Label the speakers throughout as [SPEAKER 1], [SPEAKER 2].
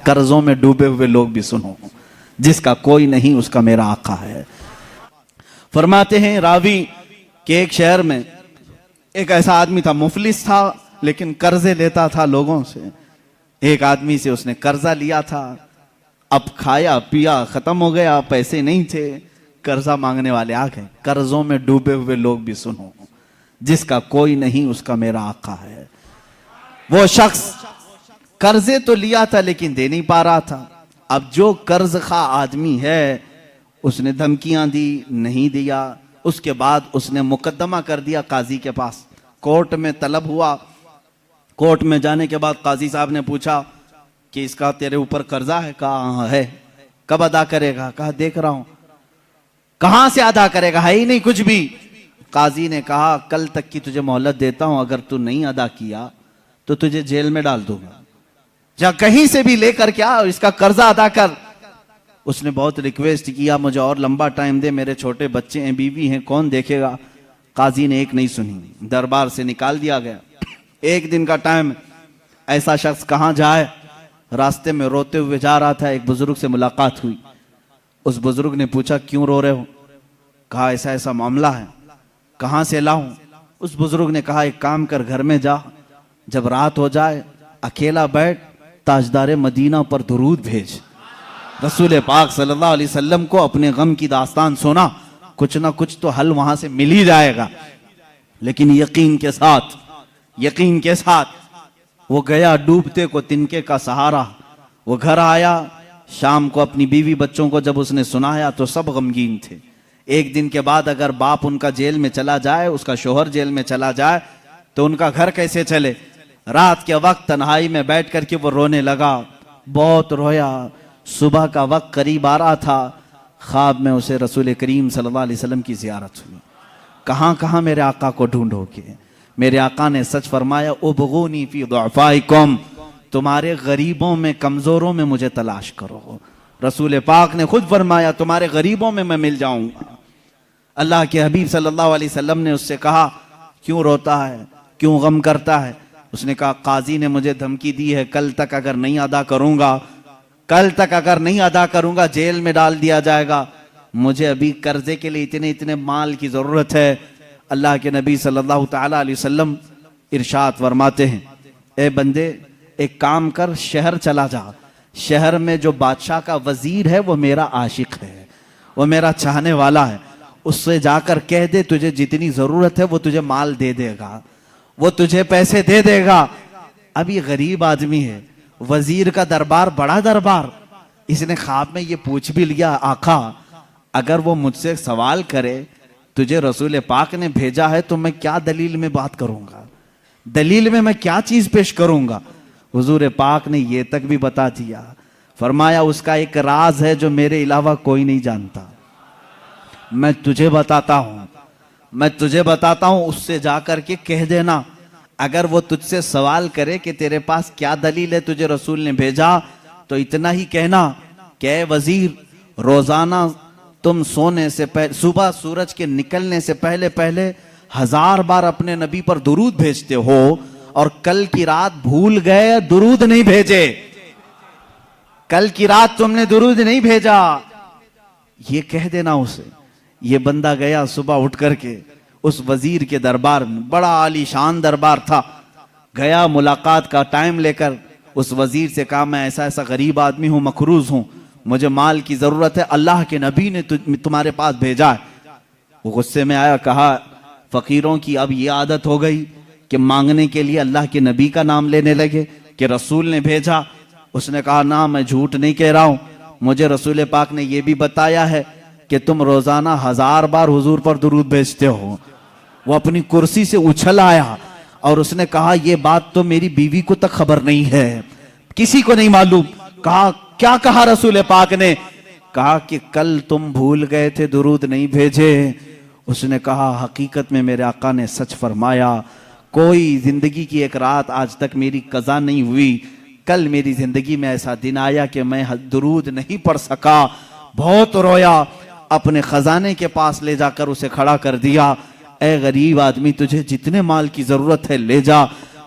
[SPEAKER 1] कर्जों में डूबे हुए लोग भी सुनो, जिसका कोई नहीं उसका मेरा आका है। फरमाते हैं रावी कि एक शहर में एक ऐसा आदमी था, मुफलिस था लेकिन कर्जे लेता था लोगों से। एक आदमी से उसने कर्जा लिया था, अब खाया पिया खत्म हो गया, पैसे नहीं थे, कर्जा मांगने वाले आ गए। कर्जों में डूबे हुए लोग भी सुनो, जिसका कोई नहीं उसका मेरा आका है। वो शख्स कर्जे तो लिया था लेकिन दे नहीं पा रहा था। अब जो कर्ज खा आदमी है उसने धमकियां दी, नहीं दिया। उसके बाद उसने मुकदमा कर दिया काजी के पास, कोर्ट में तलब हुआ। कोर्ट में जाने के बाद काजी साहब ने पूछा कि इसका तेरे ऊपर कर्जा है? कहा है। कब अदा करेगा? कहा देख रहा हूं। कहां से अदा करेगा? है ही नहीं कुछ भी। काजी ने कहा कल तक की तुझे मोहलत देता हूं, अगर तू नहीं अदा किया तो तुझे जेल में डाल दूंगा, जा कहीं से भी लेकर क्या इसका कर्जा अदा कर। उसने बहुत रिक्वेस्ट किया, मुझे और लंबा टाइम दे, मेरे छोटे बच्चे हैं, बीवी हैं, कौन देखेगा। काजी ने एक नहीं सुनी, दरबार से निकाल दिया गया। एक दिन का टाइम, ऐसा शख्स कहां जाए, रास्ते में रोते हुए जा रहा था। एक बुजुर्ग से मुलाकात हुई। उस बुजुर्ग ने पूछा क्यों रो रहे हो? कहा ऐसा ऐसा मामला है। कहां से लाऊं? उस बुजुर्ग ने कहा एक काम कर, घर में जा, जब रात हो जाए अकेला बैठ, ताजदार मदीना पर दुरूद भेज। रसूल पाक सल्लल्लाहु अलैहि वसल्लम को अपने गम की दास्तान सुना, कुछ ना कुछ तो हल वहां से मिल ही जाएगा। लेकिन यकीन के साथ वो गया, डूबते को तिनके का सहारा। वो घर आया, शाम को अपनी बीवी बच्चों को जब उसने सुनाया तो सब गमगीन थे। एक दिन के बाद अगर बाप उनका जेल में चला जाए, उसका शोहर जेल में चला जाए, तो उनका घर कैसे चले। रात के वक्त तन्हाई में बैठ करके वो रोने लगा, बहुत रोया। सुबह का वक्त करीब आ रहा था, ख्वाब में उसे रसूल करीम सल्लल्लाहु अलैहि वसल्लम की ज़ियारत हुई। कहाँ कहाँ मेरे आका को ढूंढोगे? मेरे आका ने सच फरमाया, उबगूनी फी दुअफ़ाइकुम, तुम्हारे गरीबों में, कमजोरों में मुझे तलाश करो। रसूल पाक ने खुद फरमाया, तुम्हारे गरीबों में मैं मिल जाऊंगा। अल्लाह के हबीब सल्लल्लाहु अलैहि वसल्लम ने उससे कहा क्यों रोता है, क्यों गम करता है? उसने कहा काजी ने मुझे धमकी दी है, कल तक अगर नहीं अदा करूंगा जेल में डाल दिया जाएगा। मुझे अभी कर्जे के लिए इतने माल की जरूरत है। अल्लाह के नबी सल्लल्लाहु ताला अलैहि वसल्लम इरशाद फरमाते हैं, ए बंदे एक काम कर, शहर चला जा। शहर में जो बादशाह का वजीर है वो मेरा आशिक है, वो मेरा चाहने वाला है। उससे जाकर कह दे तुझे जितनी जरूरत है वो तुझे माल दे देगा, वो तुझे पैसे दे देगा। अब ये गरीब आदमी है, वजीर का दरबार बड़ा दरबार। इसने ख्वाब में ये पूछ भी लिया, आका अगर वो मुझसे सवाल करे तुझे रसूल पाक ने भेजा है तो मैं क्या दलील में बात करूंगा, दलील में मैं क्या चीज पेश करूंगा। हुजूर पाक ने ये तक भी बता दिया, फरमाया उसका एक राज है जो मेरे अलावा कोई नहीं जानता। मैं तुझे बताता हूं, उससे जाकर के कह देना। अगर वो तुझसे सवाल करे कि तेरे पास क्या दलील है, तुझे रसूल ने भेजा, तो इतना ही कहना कि वजीर रोजाना तुम सोने से पहले, सुबह सूरज के निकलने से पहले पहले 1000 बार अपने नबी पर दुरूद भेजते हो और कल की रात भूल गए, दुरूद नहीं भेजे। कल की रात तुमने दुरूद नहीं भेजा, ये कह देना उसे। ये बंदा गया सुबह उठ करके उस वजीर के दरबार में, बड़ा आलीशान दरबार था। गया मुलाकात का टाइम लेकर उस वजीर से कहा मैं ऐसा ऐसा गरीब आदमी हूं, मखरूज हूं, मुझे माल की जरूरत है, अल्लाह के नबी ने तुम्हारे पास भेजा है। वो गुस्से में आया, कहा फकीरों की अब ये आदत हो गई कि मांगने के लिए अल्लाह के नबी का नाम लेने लगे कि रसूल ने भेजा। उसने कहा ना, मैं झूठ नहीं कह रहा हूं, मुझे रसूल पाक ने यह भी बताया है कि तुम रोजाना 1000 बार हुजूर पर दुरूद भेजते हो। वो अपनी कुर्सी से उछल आया और उसने कहा यह बात तो मेरी बीवी को तक खबर नहीं है, किसी को नहीं मालूम। कहा क्या कहा रसूल पाक ने? कहा कि कल तुम भूल गए थे, दुरूद नहीं भेजे। उसने कहा हकीकत में मेरे आका ने सच फरमाया, कोई जिंदगी की एक रात आज तक मेरी कज़ा नहीं हुई। कल मेरी जिंदगी में ऐसा दिन आया कि मैं दुरूद नहीं पढ़ सका, बहुत रोया, अपने खजाने के पास ले जाकर उसे खड़ा कर दिया। ए गरीब आदमी, तुझे जितने माल की जरूरत है ले जा,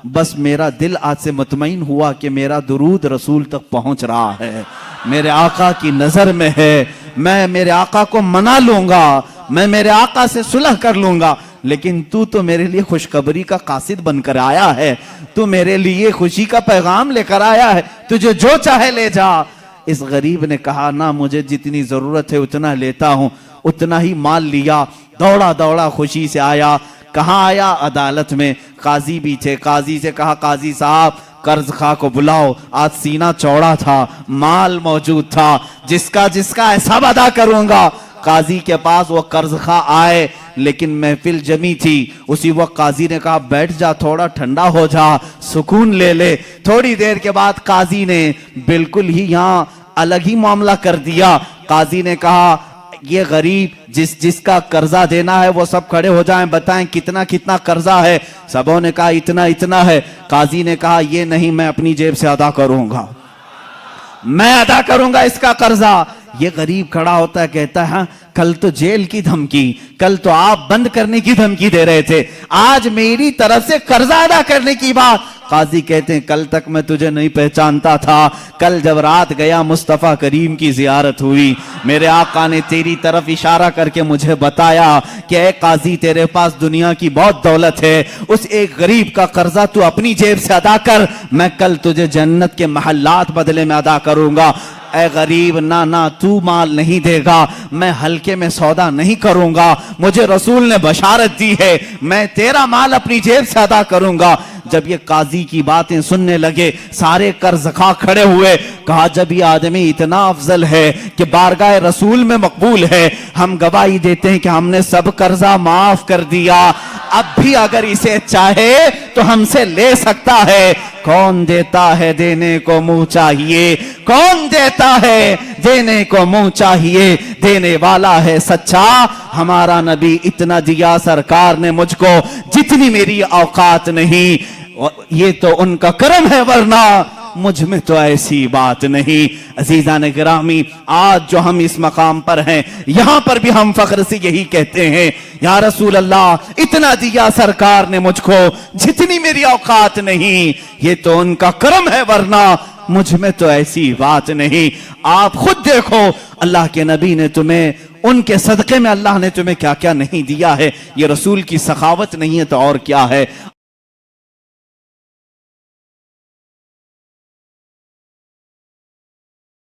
[SPEAKER 1] बस मेरा दिल आज से मुतमईन हुआ कि मेरा दुरूद रसूल तक पहुंच रहा है, मेरे आका की नजर में है। मैं मेरे आका को मना लूंगा, मैं मेरे आका से सुलह कर लूंगा, लेकिन तू तो मेरे लिए खुशखबरी का कासिद बनकर आया है, तू मेरे लिए खुशी का पैगाम लेकर आया है, तुझे जो चाहे ले जा। इस गरीब ने कहा ना, मुझे जितनी जरूरत है उतना लेता हूं। उतना ही माल लिया, दौड़ा दौड़ा खुशी से आया। कहाँ आया? अदालत में। काजी भी थे। काजी से कहा, काजी साहब कर्ज खा को बुलाओ। आज सीना चौड़ा था, माल मौजूद था, जिसका जिसका हिसाब अदा करूंगा। काजी के पास वो कर्ज खा आए, लेकिन महफिल जमी थी। उसी वक्त काजी ने कहा, बैठ जा, थोड़ा ठंडा हो जा, सुकून ले ले। थोड़ी देर के बाद काजी ने बिल्कुल ही यहाँ अलग ही मामला कर दिया। काजी ने कहा, ये गरीब जिसका कर्जा देना है वो सब खड़े हो जाएं, बताएं कितना कितना कर्जा है। सबों ने कहा इतना इतना है। काजी ने कहा, ये नहीं, मैं अपनी जेब से अदा करूंगा, मैं अदा करूंगा इसका कर्जा। ये गरीब खड़ा होता है, कहता है, हाँ, कल तो जेल की धमकी, कल तो आप बंद करने की धमकी दे रहे थे, आज मेरी तरफ से कर्जा अदा करने की बात। काजी कहते हैं, कल तक मैं तुझे नहीं पहचानता था, कल जब रात गया मुस्तफा करीम की जियारत हुई, मेरे आका ने तेरी तरफ इशारा करके मुझे बताया कि ए काजी, तेरे पास दुनिया की बहुत दौलत है, उस एक गरीब का कर्जा तू अपनी जेब से अदा कर, मैं कल तुझे जन्नत के महल्लात बदले में अदा करूंगा। ए गरीब, ना ना, तू माल नहीं देगा, मैं हल्के में सौदा नहीं करूंगा, मुझे रसूल ने बशारत दी है, मैं तेरा माल अपनी जेब से अदा करूंगा। जब ये काजी की बातें सुनने लगे, सारे कर्जखा खड़े हुए। कहा, जब ये आदमी इतना अफजल है कि बारगाह रसूल में मकबूल है, हम गवाही देते हैं कि हमने सब कर्जा माफ कर दिया। अब भी अगर इसे चाहे तो हमसे ले सकता है। कौन देता है देने को मुंह चाहिए, कौन देता है देने को मुंह चाहिए, देने वाला है सच्चा हमारा नबी। इतना दिया सरकार ने मुझको जितनी मेरी औकात नहीं, ये तो उनका करम है, वरना मुझ में तो ऐसी बात नहीं। अजीजान गिरामी, आज जो हम इस मकाम पर हैं, यहां पर भी हम फख्र से यही कहते हैं, या रसूल अल्लाह, इतना दिया सरकार ने मुझको जितनी मेरी औकात नहीं, ये तो उनका करम है, वरना मुझ में तो ऐसी बात नहीं। आप खुद देखो, अल्लाह के नबी ने तुम्हें, उनके सदके में अल्लाह ने तुम्हें क्या क्या नहीं दिया है। ये रसूल की सखावत नहीं है तो और क्या है।